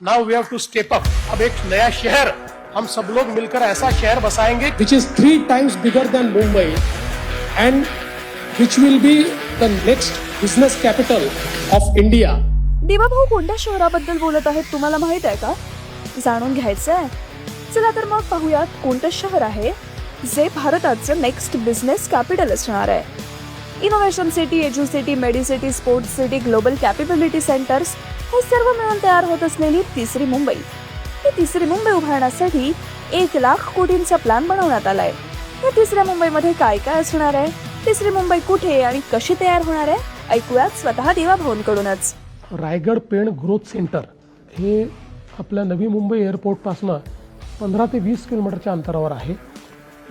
Now we have to step up. अब एक नया शहर हम सब लोग मिलकर ऐसा शहर बसाएंगे which is 3 times bigger than Mumbai and which will be the next business capital of India. दिवाभाऊ कोणत्या शहराबद्दल बोलत आहेत तुम्हाला माहित आहे का? जाणून घ्यायचं आहे? चला तर मग पाहूयात कोणतं शहर आहे जे भारताचं नेक्स्ट बिझनेस कॅपिटल असणार आहे. Innovation city, edu city, Medicity, sports city, global capability centres हे सर्व मिळून तयार होत असलेली तिसरी मुंबई. ही तिसरी मुंबई उभारण्यासाठी 1,00,000 कोटींचा प्लॅन बनवण्यात आलाय. या तिसऱ्या मुंबईमध्ये काय काय असणार आहे, तिसरी मुंबई कुठे आणि कशी तयार होणार आहे, ऐकूयात स्वतः दिवाभाऊंकडूनच. रायगड पेण ग्रोथ सेंटर हे आपल्या नवी मुंबई एअरपोर्टपासून 15 ते 20 किलोमीटरच्या अंतरावर आहे.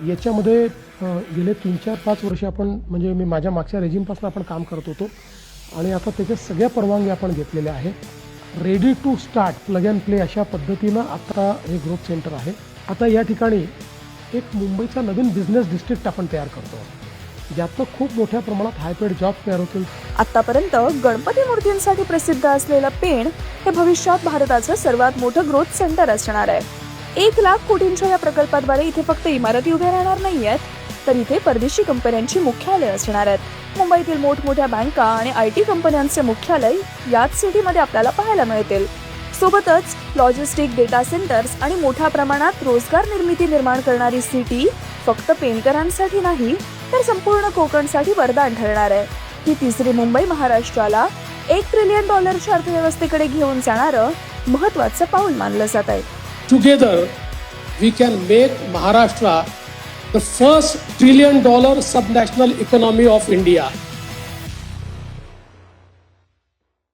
याच्यामध्ये गेले 3-4-5 वर्ष आपण म्हणजे मी माझ्या मागच्या रेजिमपासून आपण काम करत होतो आणि आता त्याच्या सगळ्या परवानगी आपण घेतलेल्या आहेत. Ready to start, plug and play अशा पद्धतीनं आता हे ग्रोथ सेंटर आहे. आता या ठिकाणी एक मुंबईचा नवीन बिझनेस डिस्ट्रिक्ट आपण तयार करतो, ज्यातनं खूप मोठ्या प्रमाणात हायपेड जॉब तयार होतील. आतापर्यंत गणपती मूर्तींसाठी प्रसिद्ध असलेलं पेण हे भविष्यात भारताचं सर्वात मोठं ग्रोथ सेंटर असणार आहे. 1,00,000 कोटींच्या या प्रकल्पाद्वारे इथे फक्त इमारती उभ्या राहणार नाहीयेत, तर इथे परदेशी कंपन्यांची मुख्यालय असणार आहेत. मुंबईतील मोठमोठ्या बँका आणि IT कंपन्यांचे मुख्यालय याच सिटीमध्ये आपल्याला पाहायला मिळतील. सोबतच लॉजिस्टिक, डेटा सेंटर्स आणि मोठ्या प्रमाणात रोजगार निर्मिती निर्माण करणारी सिटी फक्त पेणकरांसाठी नाही तर संपूर्ण कोकणसाठी वरदान ठरणार आहे. ही तिसरी मुंबई महाराष्ट्राला $1 ट्रिलियन अर्थव्यवस्थेकडे घेऊन जाणारं महत्वाचं पाऊल मानलं जात आहे. Together, we can make Maharashtra the first $1 trillion subnational economy of India.